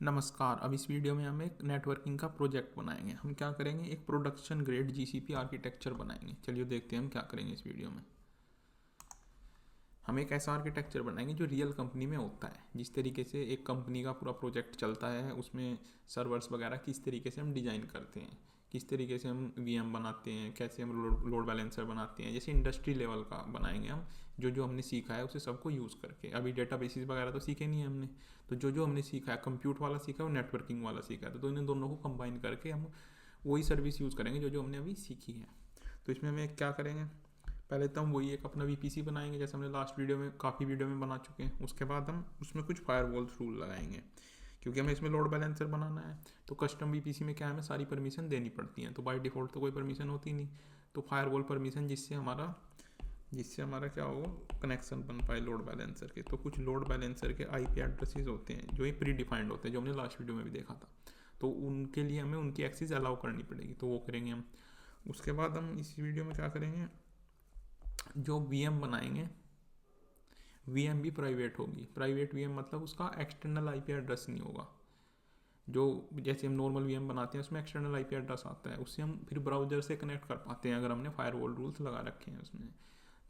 नमस्कार। अब इस वीडियो में हम एक नेटवर्किंग का प्रोजेक्ट बनाएंगे। हम क्या करेंगे, एक प्रोडक्शन ग्रेड जीसीपी आर्किटेक्चर बनाएंगे। चलिए देखते हैं हम क्या करेंगे इस वीडियो में। हम एक ऐसा आर्किटेक्चर बनाएंगे जो रियल कंपनी में होता है। जिस तरीके से एक कंपनी का पूरा प्रोजेक्ट चलता है, उसमें सर्वर्स वगैरह किस तरीके से हम डिज़ाइन करते हैं, किस तरीके से हम वीएम बनाते हैं, कैसे हम लोड बैलेंसर बनाते हैं, जैसे इंडस्ट्री लेवल का बनाएंगे हम। जो जो हमने सीखा है उसे सबको यूज़ करके। अभी डेटा बेसिस वगैरह तो सीखे नहीं है हमने, तो जो जो हमने सीखा है, कंप्यूट वाला सीखा है और नेटवर्किंग वाला सीखा है, तो इन दोनों को कंबाइन करके हम वही सर्विस यूज़ करेंगे जो जो हमने अभी सीखी है। तो इसमें हमें क्या करेंगे, पहले तो हम वही एक अपना वीपीसी बनाएंगे जैसे हमने लास्ट वीडियो में काफ़ी वीडियो में बना चुके हैं। उसके बाद हम उसमें कुछ फायरवॉल रूल लगाएंगे, क्योंकि हमें इसमें लोड बैलेंसर बनाना है। तो कस्टम वीपीसी में क्या है, हमें सारी परमिशन देनी पड़ती हैं, तो बाय डिफ़ॉल्ट तो कोई परमिशन होती नहीं। तो फायरवॉल परमिशन जिससे हमारा क्या हो, कनेक्शन बन पाए लोड बैलेंसर के। तो कुछ लोड बैलेंसर के आईपी एड्रेसेस होते हैं जो ये प्री डिफाइंड होते हैं, जो हमने लास्ट वीडियो में भी देखा था। तो उनके लिए हमें उनकी एक्सेस अलाउ करनी पड़ेगी, तो वो करेंगे हम। उसके बाद हम इस वीडियो में क्या करेंगे, जो वीएम बनाएंगे, वीएम भी प्राइवेट होगी। प्राइवेट वीएम मतलब उसका एक्सटर्नल आईपी एड्रेस नहीं होगा। जो जैसे हम नॉर्मल वीएम बनाते हैं उसमें एक्सटर्नल आईपी एड्रेस आता है, उससे हम फिर ब्राउजर से कनेक्ट कर पाते हैं अगर हमने फायरवॉल रूल्स लगा रखे हैं उसमें।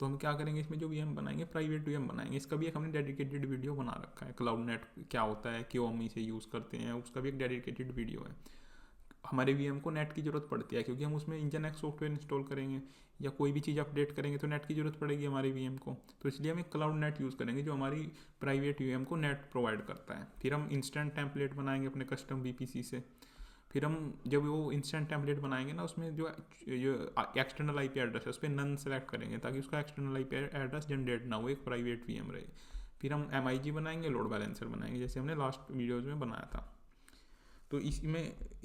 तो हम क्या करेंगे, इसमें जो वीएम बनाएंगे प्राइवेट वीएम बनाएंगे। इसका भी एक हमने डेडिकेटेड वीडियो बना रखा है। क्लाउड नेट क्या होता है, क्यों हम इसे यूज़ करते हैं, उसका भी एक डेडिकेटेड वीडियो है। हमारे वीएम को नेट की ज़रूरत पड़ती है, क्योंकि हम उसमें इंजन एक्स सॉफ्टवेयर इंस्टॉल करेंगे या कोई भी चीज़ अपडेट करेंगे तो नेट की ज़रूरत पड़ेगी हमारे वीएम को। तो इसलिए हम एक क्लाउड नेट यूज़ करेंगे जो हमारी प्राइवेट वीएम को नेट प्रोवाइड करता है। फिर हम इंस्टेंट टेम्पलेट बनाएंगे अपने कस्टम वीपीसी से। फिर हम जब वो इंस्टेंट टेम्पलेट बनाएंगे ना, उसमें जो एक्सटर्नल आईपी एड्रेस है उस पर नन सेलेक्ट करेंगे, ताकि उसका एक्सटर्नल आईपी एड्रेस जनरेट ना हो, एक प्राइवेट वीएम रहे। फिर हम एमआईजी बनाएंगे, लोड बैलेंसर बनाएंगे, जैसे हमने लास्ट वीडियोज़ में बनाया था। तो इसमें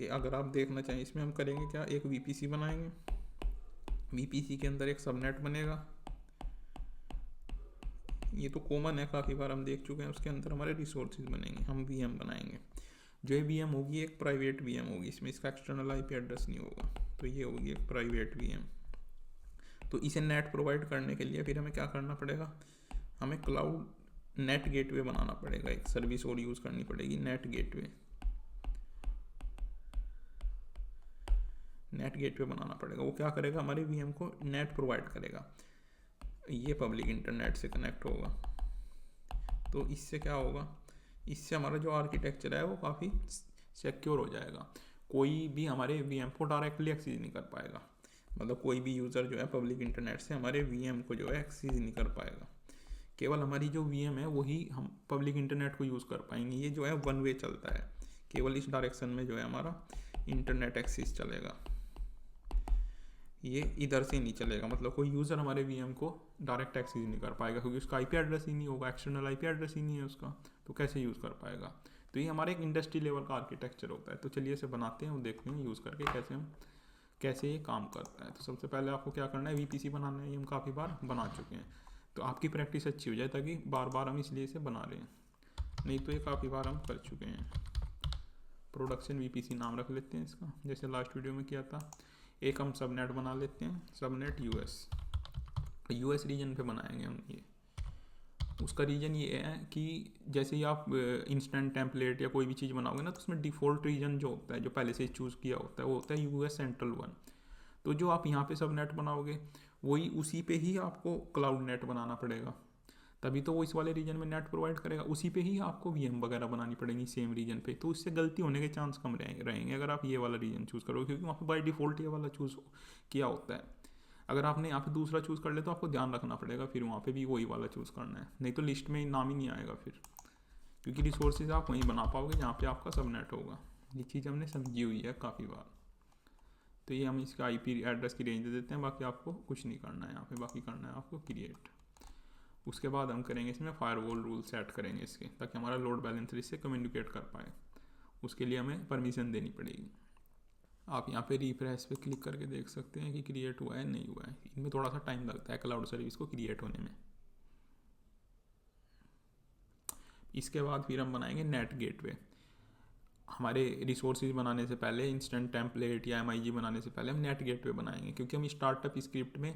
अगर आप देखना चाहें, इसमें हम करेंगे क्या, एक वीपीसी बनाएंगे। वीपीसी के अंदर एक सबनेट बनेगा। ये तो कॉमन है, काफ़ी बार हम देख चुके हैं। उसके अंदर हमारे रिसोर्सेज बनेंगे, हम वीएम बनाएंगे। जो ये वीएम होगी एक प्राइवेट वीएम होगी, इसमें इसका एक्सटर्नल आईपी एड्रेस नहीं होगा। तो ये होगी एक प्राइवेट वीएम। तो इसे नेट प्रोवाइड करने के लिए फिर हमें क्या करना पड़ेगा, हमें क्लाउड नेट गेटवे बनाना पड़ेगा। एक सर्विस और यूज़ करनी पड़ेगी, नेट गेटवे। नेट गेटवे बनाना पड़ेगा। वो क्या करेगा, हमारे वीएम को नेट प्रोवाइड करेगा। ये पब्लिक इंटरनेट से कनेक्ट होगा। तो इससे क्या होगा, इससे हमारा जो आर्किटेक्चर है वो काफ़ी सिक्योर हो जाएगा। कोई भी हमारे वीएम को डायरेक्टली एक्सेस नहीं कर पाएगा। मतलब कोई भी यूज़र जो है पब्लिक इंटरनेट से हमारे वीएम को जो है एक्सेस नहीं कर पाएगा। केवल हमारी जो वीएम है वही हम पब्लिक इंटरनेट को यूज़ कर पाएंगे। ये जो है वन वे चलता है, केवल इस डायरेक्शन में जो है हमारा इंटरनेट एक्सेस चलेगा। ये इधर से नहीं चलेगा, मतलब कोई यूज़र हमारे वीएम को डायरेक्ट एक्सेस नहीं कर पाएगा, क्योंकि उसका आईपी एड्रेस ही नहीं होगा, एक्सटर्नल आईपी एड्रेस ही नहीं है उसका, तो कैसे यूज़ कर पाएगा। तो ये हमारे एक इंडस्ट्री लेवल का आर्किटेक्चर होता है। तो चलिए इसे बनाते हैं और देखते हैं यूज़ करके कैसे ये काम करता है। तो सबसे पहले आपको क्या करना है, वीपीसी बनाना है। ये हम काफ़ी बार बना चुके हैं, तो आपकी प्रैक्टिस अच्छी हो जाए, ताकि बार बार हम इसलिए इसे बना रहे हैं, नहीं तो ये काफ़ी बार हम कर चुके हैं। प्रोडक्शन वीपीसी नाम रख लेते हैं इसका, जैसे लास्ट वीडियो में किया था। एक हम सबनेट बना लेते हैं, सबनेट यूएस रीजन पे बनाएंगे हम ये। उसका रीजन ये है कि जैसे ही आप इंस्टेंट टेम्पलेट या कोई भी चीज़ बनाओगे ना, तो उसमें डिफ़ॉल्ट रीजन जो होता है, जो पहले से चूज़ किया होता है, वो होता है यूएस सेंट्रल 1। तो जो आप यहाँ पे सबनेट बनाओगे, वही उसी पे ही आपको क्लाउड नेट बनाना पड़ेगा, तभी तो वो इस वाले रीजन में नेट प्रोवाइड करेगा। उसी पे ही आपको वीएम वगैरह बनानी पड़ेगी सेम रीजन पे। तो इससे गलती होने के चांस कम रहेंगे अगर आप ये वाला रीजन चूज़ करोगे, क्योंकि वहाँ पे बाय डिफ़ॉल्ट ये वाला चूज़ किया होता है। अगर आपने यहाँ पे दूसरा चूज़ कर ले तो आपको ध्यान रखना पड़ेगा, फिर वहाँ पे भी वही वाला चूज़ करना है, नहीं तो लिस्ट में नाम ही नहीं आएगा फिर, क्योंकि रिसोर्सेज आप वहीं बना पाओगे जहाँ पे आपका सबनेट होगा। ये चीज़ हमने समझी हुई है काफ़ी बार। तो ये हम इसका आईपी एड्रेस की रेंज दे देते हैं, बाकी आपको कुछ नहीं करना है यहाँ पे, बाकी करना है आपको क्रिएट। उसके बाद हम करेंगे इसमें फायरवॉल रूल सेट करेंगे इसके, ताकि हमारा लोड बैलेंसर इससे कम्युनिकेट कर पाए। उसके लिए हमें परमिशन देनी पड़ेगी। आप यहाँ पे रिफ्रेश पे क्लिक करके देख सकते हैं कि क्रिएट हुआ है नहीं हुआ है। इनमें थोड़ा सा टाइम लगता है क्लाउड सर्विस को क्रिएट होने में। इसके बाद फिर हम बनाएंगे नेट गेटवे। हमारे रिसोर्सेज बनाने से पहले, इंस्टेंट टेम्पलेट या एमआईजी बनाने से पहले हम नेट गेटवे बनाएंगे, क्योंकि हम स्टार्टअप स्क्रिप्ट में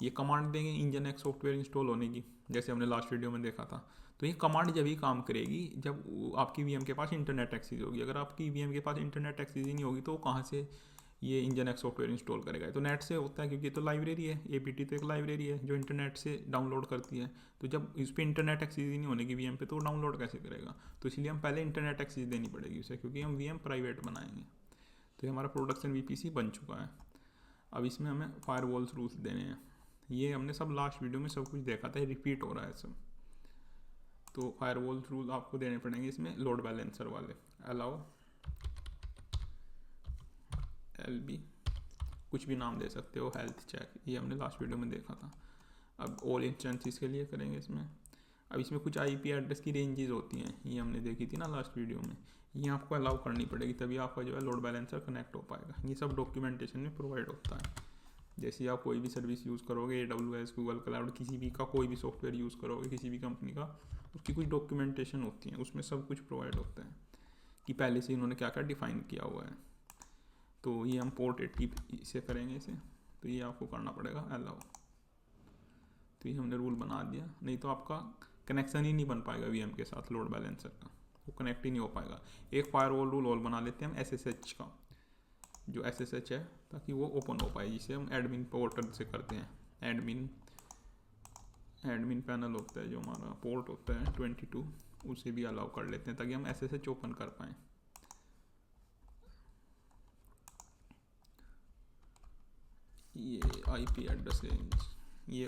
ये कमांड देंगे इंजन एक्स सॉफ्टवेयर इंस्टॉल होने की, जैसे हमने लास्ट वीडियो में देखा था। तो ये कमांड जब ही काम करेगी जब आपकी वीएम के पास इंटरनेट एक्सेस होगी। अगर आपकी वीएम के पास इंटरनेट एक्सेस ही नहीं होगी तो वो कहाँ से ये इंजन एक्स सॉफ्टवेयर इंस्टॉल करेगा? तो नेट से होता है, क्योंकि ये तो लाइब्रेरी है, एपीटी तो एक लाइब्रेरी है जो इंटरनेट से डाउनलोड करती है। तो जब इस पर इंटरनेट एक्सेस ही नहीं होने की वीएम पे, तो वो डाउनलोड कैसे करेगा? तो इसलिए हम पहले इंटरनेट एक्सेस देनी पड़ेगी उसे, क्योंकि हम वीएम प्राइवेट बनाएंगे। तो ये हमारा प्रोडक्शन वीपीसी बन चुका है। अब इसमें हमें फायरवॉल्स रूल्स देने हैं। ये हमने सब लास्ट वीडियो में सब कुछ देखा था, रिपीट हो रहा है सब। तो फायरवॉल्स रूल आपको देने पड़ेंगे इसमें, लोड बैलेंसर वाले। अलाउ एलबी, कुछ भी नाम दे सकते हो, हेल्थ चेक, ये हमने लास्ट वीडियो में देखा था। अब ऑल इंस्टेंसेस के लिए करेंगे इसमें। अब इसमें कुछ आईपी एड्रेस की रेंजेस होती हैं, ये हमने देखी थी ना लास्ट वीडियो में। ये आपको अलाउ करनी पड़ेगी, तभी आपका जो है लोड बैलेंसर कनेक्ट हो पाएगा। ये सब डॉक्यूमेंटेशन में प्रोवाइड होता है। जैसे आप कोई भी सर्विस यूज़ करोगे, AWS, गूगल क्लाउड, किसी भी का कोई भी सॉफ्टवेयर यूज़ करोगे किसी भी कंपनी का, उसकी कुछ डॉक्यूमेंटेशन होती है, उसमें सब कुछ प्रोवाइड होता है कि पहले से इन्होंने क्या क्या डिफाइन किया हुआ है। तो ये हम पोर्ट 80 से करेंगे इसे, तो ये आपको करना पड़ेगा अलाउ। तो ये हमने रूल बना दिया, नहीं तो आपका कनेक्शन ही नहीं बन पाएगा वीएम के साथ लोड बैलेंसर का, वो कनेक्ट ही नहीं हो पाएगा। एक फायरवॉल रूल और बना लेते हैं हम SSH का, जो SSH है, ताकि वो ओपन हो पाए, जिसे हम एडमिन पोर्टल से करते हैं। एडमिन पैनल होता है जो हमारा पोर्ट होता है 22, उसे भी अलाउ कर लेते हैं ताकि हम SSH ओपन कर पाएँ। ये IP एड्रेस रेंज, ये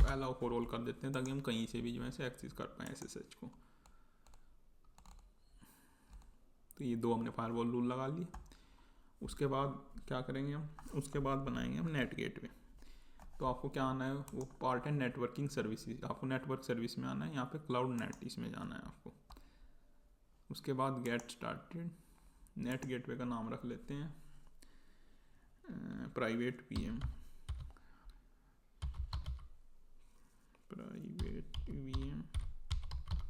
अलाउ फॉर ऑल कर देते हैं ताकि हम कहीं से भी जो है एक्सेस कर पाएँ SSH को। तो ये दो हमने फायरवॉल रूल लगा लिए। उसके बाद क्या करेंगे हम, उसके बाद बनाएंगे हम नेट गेटवे। तो आपको क्या आना है, वो पार्ट है नेटवर्किंग सर्विसेज, आपको नेटवर्क सर्विस में आना है, यहाँ पे क्लाउड नेट इसमें जाना है आपको। उसके बाद गेट स्टार्टेड, नेट गेटवे का नाम रख लेते हैं प्राइवेट वीएम,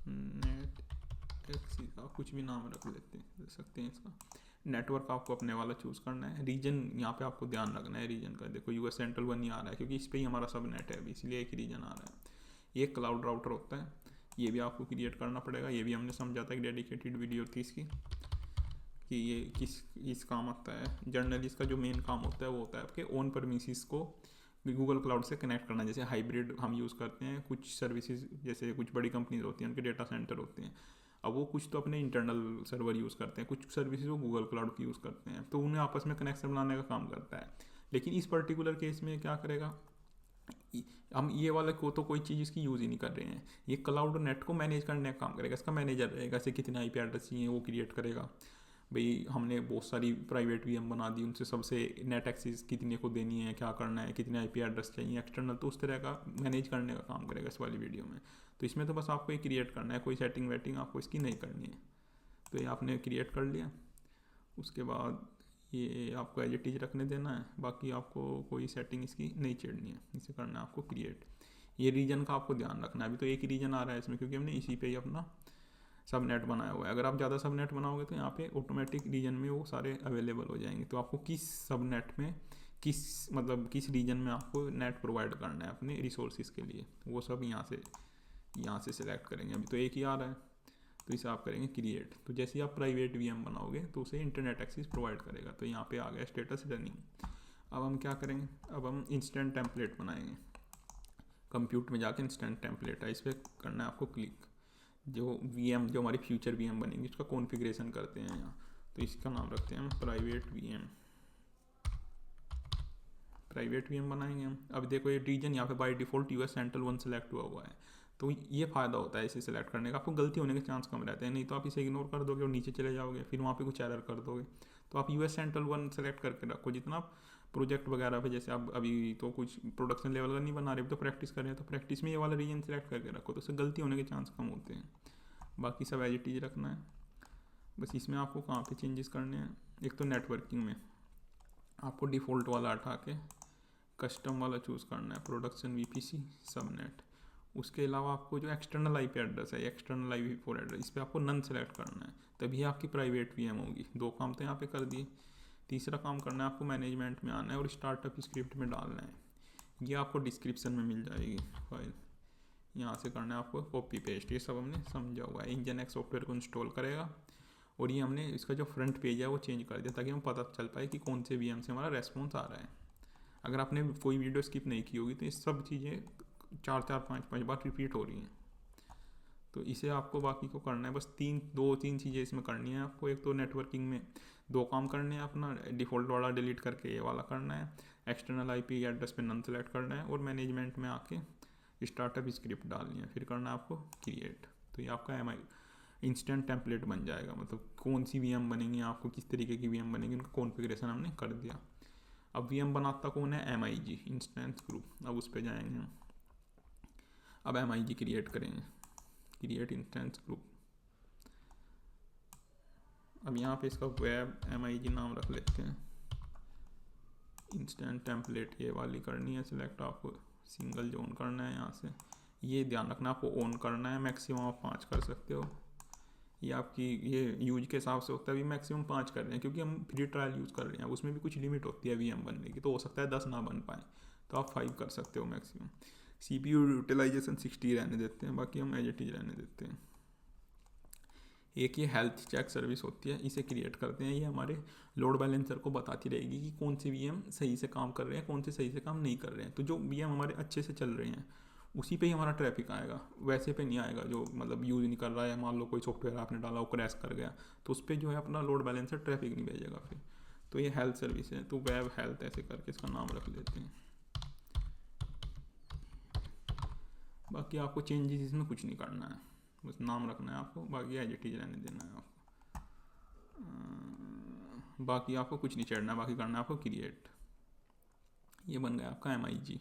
नेट एक्सेस, आप कुछ भी नाम रख सकते हैं इसका। नेटवर्क आपको अपने वाला चूज़ करना है। रीजन यहाँ पे आपको ध्यान रखना है रीजन का, देखो US सेंट्रल 1 ही आ रहा है क्योंकि इस पर ही हमारा सब नेट है अभी, इसलिए एक ही रीजन आ रहा है। ये क्लाउड राउटर होता है, ये भी आपको क्रिएट करना पड़ेगा। ये भी हमने समझा था, एक डेडिकेटेड वीडियो थी इसकी कि ये किस काम आता है। जनरली इसका जो मेन काम होता है वो होता है आपके ऑन परमिसेस को गूगल क्लाउड से कनेक्ट करना। जैसे हाइब्रिड हम यूज़ करते हैं, कुछ सर्विसेज जैसे कुछ बड़ी कंपनीज होती हैं उनके डेटा सेंटर होते हैं, अब वो कुछ तो अपने इंटरनल सर्वर यूज़ करते हैं, कुछ सर्विसेज वो गूगल क्लाउड की यूज़ करते हैं, तो उन्हें आपस में कनेक्शन बनाने का काम करता है। लेकिन इस पर्टिकुलर केस में क्या करेगा, हम ये वाला को तो कोई चीज़ इसकी यूज़ ही नहीं कर रहे हैं, ये क्लाउड नेट को मैनेज करने का काम करेगा। इसका मैनेजर रहेगा, ऐसे कितने IP एड्रेस चाहिए वो क्रिएट करेगा। भाई हमने बहुत सारी प्राइवेट VM बना दी, उनसे सबसे नेट एक्सेस कितने को देनी है, क्या करना है, कितने IP एड्रेस चाहिए एक्सटर्नल, तो उस तरह का मैनेज करने का काम करेगा इस वाली वीडियो में। तो इसमें तो बस आपको ये क्रिएट करना है, कोई सेटिंग वेटिंग आपको इसकी नहीं करनी है। तो ये आपने क्रिएट कर लिया। उसके बाद ये आपको एज इट इज रखने देना है, बाकी आपको कोई सेटिंग इसकी नहीं छेड़नी है, इसे करना है आपको क्रिएट। ये रीजन का आपको ध्यान रखना है, अभी तो एक ही रीजन आ रहा है इसमें क्योंकि हमने इसी पे ही अपना सब नेट बनाया हुआ है। अगर आप ज़्यादा सब नेट बनाओगे तो यहाँ पे ऑटोमेटिक रीजन में वो सारे अवेलेबल हो जाएंगे। तो आपको किस सब नेट में किस रीजन में आपको नेट प्रोवाइड करना है अपने रिसोर्सेज के लिए, वो सब यहाँ से सिलेक्ट करेंगे। अभी तो एक ही आ रहा है तो इसे आप करेंगे क्रिएट। तो जैसे ही आप प्राइवेट VM बनाओगे तो उसे इंटरनेट एक्सेस प्रोवाइड करेगा। तो यहाँ पे आ गया स्टेटस रनिंग। अब हम क्या करेंगे, अब हम इंस्टेंट टेम्पलेट बनाएंगे। कंप्यूट में जाके इंस्टेंट टेम्पलेट है, इस पर करना है आपको क्लिक। जो VM जो हमारी फ्यूचर VM बनेगी उसका कॉन्फ़िगरेशन करते हैं यहाँ। तो इसका नाम रखते हैं हम प्राइवेट VM बनाएंगे हम। अब देखो ये रीजन यहाँ पे by default US central 1 select हुआ है। तो ये फ़ायदा होता है इसे सेलेक्ट करने का, आपको गलती होने के चांस कम रहते हैं। नहीं तो आप इसे इग्नोर कर दोगे और नीचे चले जाओगे, फिर वहाँ पे कुछ एरर कर दोगे। तो आप US सेंट्रल 1 सेलेक्ट करके रखो। जितना आप प्रोजेक्ट वगैरह पे, जैसे आप अभी तो कुछ प्रोडक्शन लेवल का नहीं बना रहे, तो प्रैक्टिस कर रहे हैं, तो प्रैक्टिस में ये वाला रीजन सेलेक्ट करके रखो, तो उससे गलती होने के चांस कम होते हैं। बाकी सब एज इट इज रखना है। बस इसमें आपको कहाँ पे चेंजेस करने हैं, एक तो नेटवर्किंग में आपको डिफ़ॉल्ट वाला हटा के कस्टम वाला चूज़ करना है, प्रोडक्शन VPC सबनेट। उसके अलावा आपको जो एक्सटर्नल IP एड्रेस है, एक्सटर्नल IPv4 एड्रेस, इस पर आपको नन सेलेक्ट करना है, तभी आपकी प्राइवेट VM होगी। 2 काम तो यहाँ पे कर दिए। तीसरा काम करना है आपको मैनेजमेंट में आना है और स्टार्टअप स्क्रिप्ट में डालना है। ये आपको डिस्क्रिप्शन में मिल जाएगी फाइल, यहाँ से करना है आपको कॉपी पेस्ट, ये सब हमने समझा हुआ है। इंजन सॉफ्टवेयर को इंस्टॉल करेगा और ये हमने इसका जो फ्रंट पेज है वो चेंज कर दिया ताकि हमें पता चल पाए कि कौन से वीएम से हमारा रेस्पॉन्स आ रहा है। अगर आपने कोई वीडियो स्किप नहीं की होगी तो ये सब चीज़ें 4-4 5-5 बार रिपीट हो रही हैं। तो इसे आपको बाकी को करना है, बस 2-3 चीज़ें इसमें करनी है आपको। एक तो नेटवर्किंग में 2 काम करने हैं अपना, डिफ़ॉल्ट वाला डिलीट करके ये वाला करना है, एक्सटर्नल आईपी एड्रेस पे नन सेलेक्ट करना है, और मैनेजमेंट में आके स्टार्टअप स्क्रिप्ट डालनी है, फिर करना है आपको क्रिएट। तो ये आपका MI इंस्टेंट टेम्पलेट बन जाएगा, मतलब कौन सी वीएम बनेंगी, आपको किस तरीके की वीएम बनेगी, उनका कॉन्फ़िगरेशन हमने कर दिया। अब वीएम बनाता कौन है, MIG इंस्टेंस ग्रुप। अब उस पर जाएंगे हम, अब MIG क्रिएट करेंगे, क्रिएट इंस्टेंस ग्रुप। अब यहाँ पे इसका वेब MIG नाम रख लेते हैं, इंस्टेंट टेम्पलेट ये वाली करनी है सिलेक्ट, आपको सिंगल जोन करना है यहाँ से। ये ध्यान रखना आपको ऑन करना है, मैक्सिमम आप 5 कर सकते हो। ये आपकी ये यूज के हिसाब से होता है, अभी मैक्सिमम 5 कर रहे हैं क्योंकि हम फ्री ट्रायल यूज़ कर रहे हैं, उसमें भी कुछ लिमिट होती है वीएम बनने की, तो हो सकता है 10 ना बन पाए, तो आप 5 कर सकते हो मैक्सिमम। CPU यूटिलाइजेशन 60 रहने देते हैं, बाकी हम एज इट इज रहने देते हैं। एक ये हेल्थ चेक सर्विस होती है, इसे क्रिएट करते हैं। ये हमारे लोड बैलेंसर को बताती रहेगी कि कौन से वीएम सही से काम कर रहे हैं, कौन से सही से काम नहीं कर रहे हैं। तो जो वीएम हमारे अच्छे से चल रहे हैं उसी पे ही हमारा ट्रैफिक आएगा, वैसे पे नहीं आएगा जो मतलब यूज़ नहीं कर रहा है। मान लो कोई सॉफ्टवेयर आपने डाला वो क्रैश कर गया, तो उस पर जो है अपना लोड बैलेंसर ट्रैफिक नहीं भेजेगा फिर। तो ये हेल्थ सर्विस है, तो वेब हेल्थ ऐसे करके इसका नाम रख लेते हैं। बाकी आपको चेंजेस इसमें कुछ नहीं करना है, बस नाम रखना है आपको, बाकी एज इट इज रहने देना है आपको। बाकी आपको कुछ नहीं छेड़ना है, बाकी करना है आपको क्रिएट। ये बन गया आपका MIG।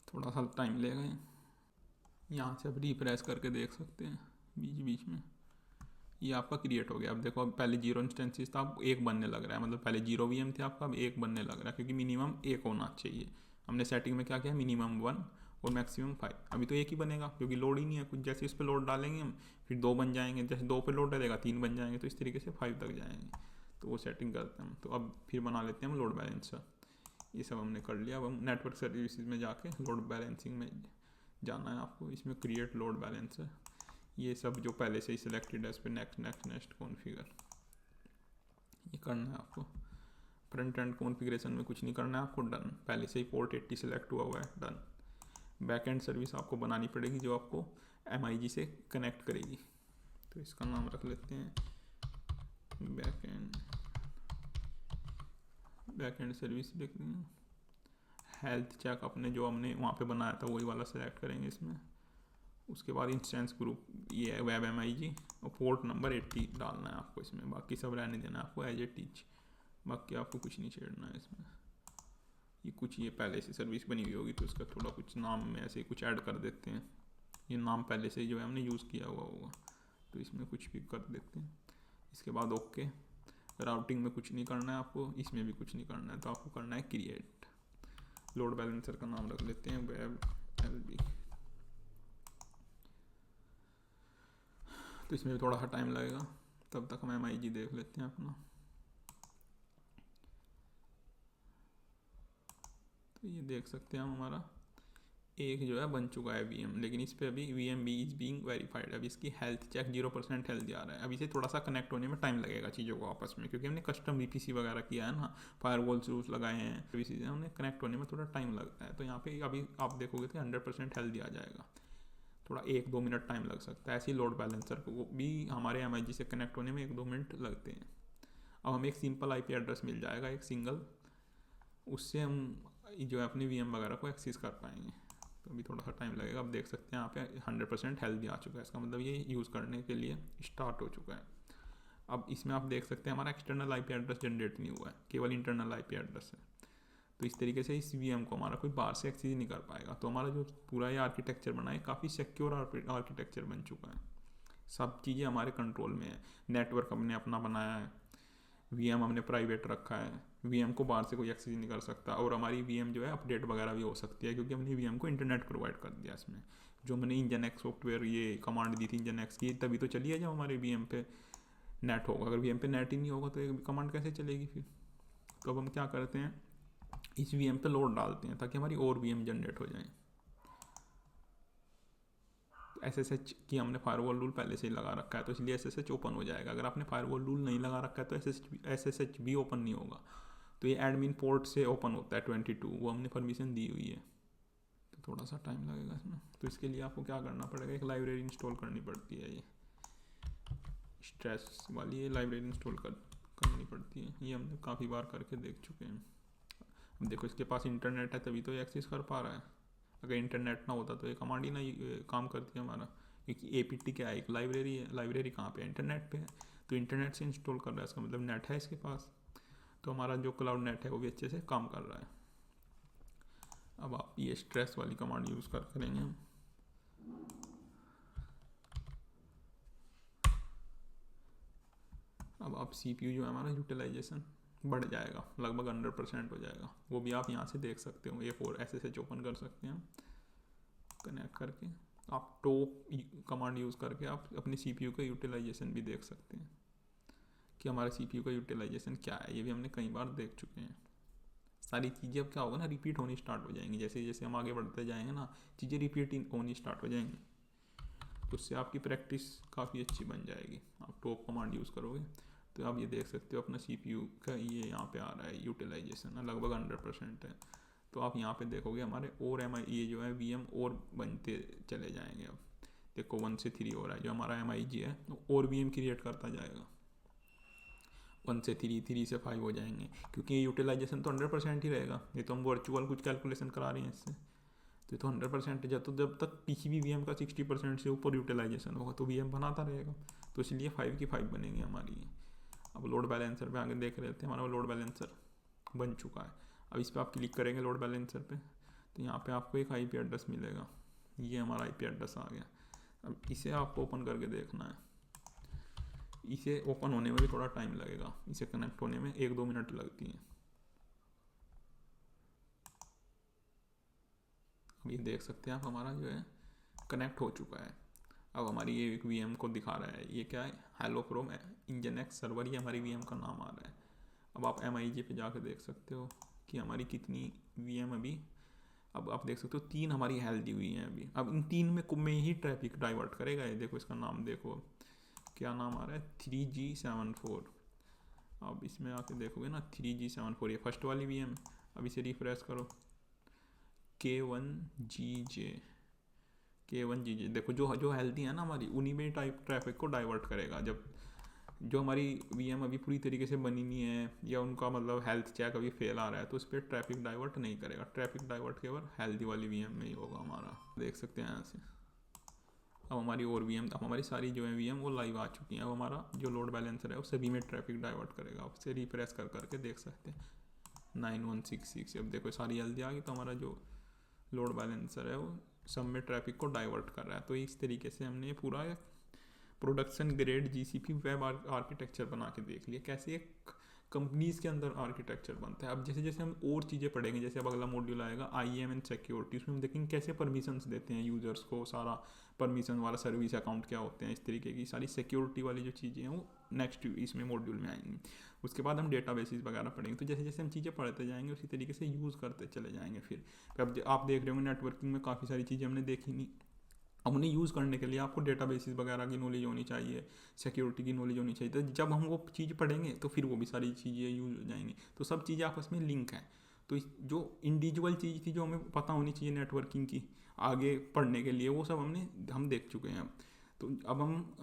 थोड़ा सा टाइम लेगा यहाँ से, अब रिफ्रेश करके देख सकते हैं बीच बीच में। ये आपका क्रिएट हो गया। अब देखो, अब पहले 0 इंस्टेंसेस था, अब 1 बनने लग रहा है, मतलब पहले 0 VM थे आपका, अब 1 बनने लग रहा है क्योंकि मिनिमम 1 होना चाहिए। हमने सेटिंग में क्या किया, मिनिमम 1 और मैक्सिमम 5। अभी तो 1 ही बनेगा क्योंकि लोड ही नहीं है कुछ। जैसे इस पर लोड डालेंगे हम, फिर 2 बन जाएंगे, जैसे 2 पे लोड डालेगा 3 बन जाएंगे, तो इस तरीके से 5 तक जाएंगे। तो वो सेटिंग करते हैं हम। तो अब फिर बना लेते हैं हम लोड बैलेंसर। ये सब हमने कर लिया। अब हम नेटवर्क सर्विसेज में जाके लोड बैलेंसिंग में जाना है आपको। इसमें क्रिएट लोड बैलेंसर, ये सब जो पहले से ही सिलेक्टेड है इस पर नेक्स्ट नेक्स्ट नेक्स्ट कॉन्फ़िगर ये करना है आपको। फ्रंट एंड कॉन्फ़िगरेशन में कुछ नहीं करना है आपको, डन। पहले से ही पोर्ट 80 सिलेक्ट हुआ हुआ है, डन। बैक एंड सर्विस आपको बनानी पड़ेगी जो आपको MIG से कनेक्ट करेगी। तो इसका नाम रख लेते हैं बैक एंड सर्विस लिख लेंगे। हेल्थ चेक अपने जो हमने वहाँ पे बनाया था वही वाला सेलेक्ट करेंगे इसमें। उसके बाद इंस्टेंस ग्रुप, ये है वेब MIG, और पोर्ट नंबर 80 डालना है आपको इसमें। बाकी सब रहने देना है आपको एज इट इज, बाकी आपको कुछ नहीं छेड़ना है इसमें। ये कुछ ये पहले से सर्विस बनी हुई होगी तो इसका थोड़ा कुछ नाम में ऐसे कुछ ऐड कर देते हैं। ये नाम पहले से जो है हमने यूज़ किया हुआ होगा, तो इसमें कुछ भी कर देते हैं। इसके बाद ओके। राउटिंग में कुछ नहीं करना है आपको, इसमें भी कुछ नहीं करना है, तो आपको करना है क्रिएट। लोड बैलेंसर का नाम रख लेते हैं वेब LB। तो इसमें भी थोड़ा सा टाइम लगेगा, तब तक हम MIG देख लेते हैं अपना। तो ये देख सकते हैं हम, हमारा एक जो है बन चुका है VM, लेकिन इस पर अभी VMB इज बीइंग वेरीफाइड। अभी इसकी हेल्थ चेक 0% हेल्थ आ रहा है। अभी से थोड़ा सा कनेक्ट होने में टाइम लगेगा चीज़ों को आपस में, क्योंकि हमने कस्टम VPC वगैरह किया है ना, फायरवॉल्स रूल्स लगाए हैं, सर्विसेज हमने कनेक्ट होने में थोड़ा टाइम लगता है। तो यहाँ पे अभी आप देखोगे तो 100% हेल्थ आ जाएगा, थोड़ा 1-2 मिनट टाइम लग सकता है। ऐसे ही लोड बैलेंसर को भी हमारे MIG से कनेक्ट होने में 1-2 मिनट लगते हैं। अब हमें एक सिंपल IP एड्रेस मिल जाएगा, एक सिंगल, उससे हम जो है अपनी VM वगैरह को एक्सेस कर पाएंगे। तो अभी थोड़ा सा टाइम लगेगा। अब देख सकते हैं यहाँ पे 100% हेल्थ भी आ चुका है, इसका मतलब ये यूज़ करने के लिए स्टार्ट हो चुका है। अब इसमें आप देख सकते हैं हमारा एक्सटर्नल IP एड्रेस जनरेट नहीं हुआ है, केवल इंटरनल IP एड्रेस है। तो इस तरीके से इस VM को हमारा कोई बाहर से एक्सेस नहीं कर पाएगा। तो हमारा जो पूरा ये आर्किटेक्चर बना है काफ़ी सिक्योर आर्किटेक्चर बन चुका है। सब चीज़ें हमारे कंट्रोल में है। नेटवर्क हमने अपना बनाया है, VM हमने प्राइवेट रखा है, VM को बाहर से कोई एक्सेस नहीं कर सकता। और हमारी VM जो है अपडेट वगैरह भी हो सकती है क्योंकि हमने VM को इंटरनेट प्रोवाइड कर दिया इसमें। जो हमने इंजन सॉफ्टवेयर ये कमांड दी थी इंजन की, तभी तो चली है जब हमारे VM पे नेट होगा। अगर VM पे नेट ही नहीं होगा तो ये कमांड कैसे चलेगी फिर। तो अब हम क्या करते हैं, इस वीएम पे लोड डालते हैं ताकि हमारी और वीएम जनरेट हो जाए। SSH की हमने फायरवॉल रूल पहले से ही लगा रखा है तो इसलिए SSH ओपन हो जाएगा। अगर आपने फायरवॉल रूल नहीं लगा रखा है तो SSH भी ओपन नहीं होगा। तो ये एडमिन पोर्ट से ओपन होता है 22, वो हमने परमिशन दी हुई है। तो थोड़ा सा टाइम लगेगा इसमें। तो इसके लिए आपको क्या करना पड़ेगा, एक लाइब्रेरी इंस्टॉल करनी पड़ती है। ये स्ट्रेस वाली ये लाइब्रेरी इंस्टॉल करनी पड़ती है। ये हमने काफ़ी बार करके देख चुके हैं। अब देखो इसके पास इंटरनेट है तभी तो ये एक्सेस कर पा रहा है। अगर इंटरनेट ना होता तो ये कमांड ही नहीं काम करती है हमारा, क्योंकि APT क्या है, एक लाइब्रेरी है। लाइब्रेरी कहाँ पे है, इंटरनेट पे है। तो इंटरनेट से इंस्टॉल कर रहा है, इसका मतलब नेट है इसके पास। तो हमारा जो क्लाउड नेट है वो भी अच्छे से काम कर रहा है। अब आप ये स्ट्रेस वाली कमांड यूज़ करेंगे हम। अब आप CPU जो है हमारा यूटिलाइजेशन बढ़ जाएगा, लगभग 100% हो जाएगा। वो भी आप यहाँ से देख सकते हो। ये 4 SSH ओपन कर सकते हैं कनेक्ट करके। आप टॉप कमांड यूज़ करके आप अपनी CPU का यूटिलाइजेशन भी देख सकते हैं कि हमारा CPU का यूटिलाइजेशन क्या है। ये भी हमने कई बार देख चुके हैं। सारी चीज़ें अब क्या होगा ना, रिपीट होनी स्टार्ट हो जाएंगी। जैसे जैसे हम आगे बढ़ते जाएंगे ना, चीज़ें रिपीट होनी स्टार्ट हो जाएंगी। तो उससे आपकी प्रैक्टिस काफ़ी अच्छी बन जाएगी। आप टॉप कमांड यूज़ करोगे तो आप ये देख सकते हो अपना CPU का ये यहाँ पे आ रहा है यूटिलाइजेशन लगभग 100% है। तो आप यहाँ पे देखोगे हमारे और ये जो है VM और बनते चले जाएंगे। अब देखो 1 से 3 हो रहा है। जो हमारा MIG है और VM क्रिएट करता जाएगा। 1 से 3, 3 से 5 हो जाएंगे, क्योंकि ये यूटिलाइजेशन तो 100% ही रहेगा। ये तो हम वर्चुअल कुछ कैलकुलेशन करा रहे हैं इससे, तो ये तो 100% है। जब तक किसी भी VM का 60% से ऊपर यूटिलाइजेशन होगा तो VM बनाता रहेगा। तो इसलिए 5 की 5 बनेंगी हमारी। अब लोड बैलेंसर पे आगे देख रहे थे, हमारा लोड बैलेंसर बन चुका है। अब इस पर आप क्लिक करेंगे लोड बैलेंसर पे, तो यहाँ पे आपको एक IP एड्रेस मिलेगा। ये हमारा IP एड्रेस आ गया। अब इसे आपको ओपन करके देखना है। इसे ओपन होने में भी थोड़ा टाइम लगेगा, इसे कनेक्ट होने में 1-2 मिनट लगती हैं। अब ये देख सकते हैं आप, हमारा जो है कनेक्ट हो चुका है। अब हमारी ये एक VM को दिखा रहा है। ये क्या है, हेलो फ्रॉम इंजनएक्स सर्वर, ये हमारी VM का नाम आ रहा है। अब आप MIG पे जाकर देख सकते हो कि हमारी कितनी VM अभी। अब आप देख सकते हो 3 हमारी हेल्दी हुई हैं अभी। अब इन 3 में ही ट्रैफिक डाइवर्ट करेगा। ये देखो इसका नाम देखो, क्या नाम आ रहा है, 3G74। अब इसमें आके देखोगे ना 3G74, ये फर्स्ट वाली VM। अब इसे रिफ्रेश करो, K1GJ देखो, जो हेल्दी है ना हमारी, उन्हीं में ट्रैफिक को डाइवर्ट करेगा। जब जो हमारी VM अभी पूरी तरीके से बनी नहीं है, या उनका मतलब हेल्थ चेक अभी फेल आ रहा है, तो उस पर ट्रैफिक डाइवर्ट नहीं करेगा। ट्रैफिक डाइवर्ट केवल हेल्दी वाली VM में ही होगा हमारा। देख सकते हैं यहाँ से। अब हमारी और VM, अब हमारी सारी जो है VM वो लाइव आ चुकी हैं। अब हमारा जो लोड बैलेंसर है वो सभी में ट्रैफिक डाइवर्ट करेगा। आप उसे रिफ्रेश करके देख सकते हैं 9166। अब देखो सारी हेल्दी आ गई। तो हमारा जो लोड बैलेंसर है वो सब में ट्रैफिक को डाइवर्ट कर रहा है। तो इस तरीके से हमने पूरा एक production grade GCP web architecture बना के देख लिया, कैसे एक कंपनीज के अंदर आर्किटेक्चर बनता है। अब जैसे जैसे हम और चीज़ें पढ़ेंगे, जैसे अब अगला मॉड्यूल आएगा IAM एंड सिक्योरिटी, उसमें हम देखेंगे कैसे परमिशंस देते हैं यूजर्स को, सारा परमिशन वाला सर्विस अकाउंट क्या होते हैं, इस तरीके की सारी सिक्योरिटी वाली जो चीज़ें हैं वो नेक्स्ट इसमें मॉड्यूल में आएंगी। उसके बाद हम डेटाबेसेस वगैरह पढ़ेंगे। तो जैसे जैसे हम चीज़ें पढ़ते जाएंगे उसी तरीके से यूज़ करते चले जाएंगे। फिर अब आप देख रहे होंगे नेटवर्किंग में काफ़ी सारी चीज़ें हमने देखी नहीं। अब उन्हें यूज़ करने के लिए आपको डेटाबेसेस वगैरह की नॉलेज होनी चाहिए, सिक्योरिटी की नॉलेज होनी चाहिए। तो जब हम वो चीज़ पढ़ेंगे तो फिर वो भी सारी चीज़ें यूज हो जाएंगी। तो सब चीज़ें आपस में लिंक हैं। तो जो इंडिविजुअल चीज़ थी जो हमें पता होनी चाहिए नेटवर्किंग की आगे पढ़ने के लिए, वो सब हम देख चुके हैं। तो अब हम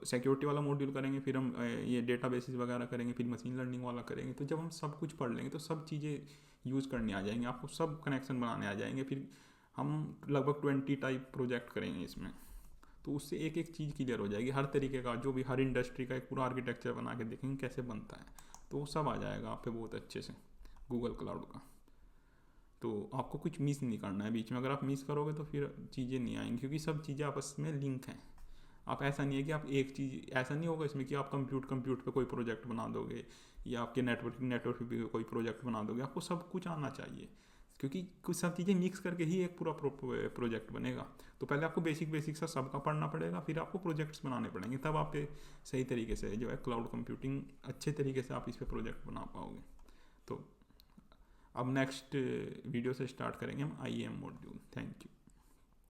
सिक्योरिटी वाला मॉड्यूल करेंगे, फिर हम ये डेटाबेसेस वगैरह करेंगे, फिर मशीन लर्निंग वाला करेंगे। तो जब हम सब कुछ पढ़ लेंगे तो सब चीज़ें यूज़ करने आ जाएंगी, आपको सब कनेक्शन बनाने आ जाएंगे। फिर हम लगभग 20 टाइप प्रोजेक्ट करेंगे इसमें। तो उससे एक एक चीज़ क्लियर हो जाएगी, हर तरीके का जो भी हर इंडस्ट्री का एक पूरा आर्किटेक्चर बना के देखेंगे कैसे बनता है। तो वो सब आ जाएगा आप पे बहुत अच्छे से गूगल क्लाउड का। तो आपको कुछ मिस नहीं करना है बीच में। अगर आप मिस करोगे तो फिर चीज़ें नहीं आएंगी, क्योंकि सब चीज़ें आपस में लिंक हैं। आप ऐसा नहीं है कि आप एक चीज़, ऐसा नहीं होगा इसमें कि आप कंप्यूटर पे कोई प्रोजेक्ट बना दोगे, या आपके नेटवर्क पे कोई प्रोजेक्ट बना दोगे। आपको सब कुछ आना चाहिए, क्योंकि कुछ सब चीज़ें मिक्स करके ही एक पूरा प्रोजेक्ट बनेगा। तो पहले आपको बेसिक सा सबका पढ़ना पड़ेगा, फिर आपको प्रोजेक्ट्स बनाने पड़ेंगे, तब आप सही तरीके से जो है क्लाउड कंप्यूटिंग अच्छे तरीके से आप इस पर प्रोजेक्ट बना पाओगे। तो अब नेक्स्ट वीडियो से स्टार्ट करेंगे हम IAM मॉड्यूल। Thank you.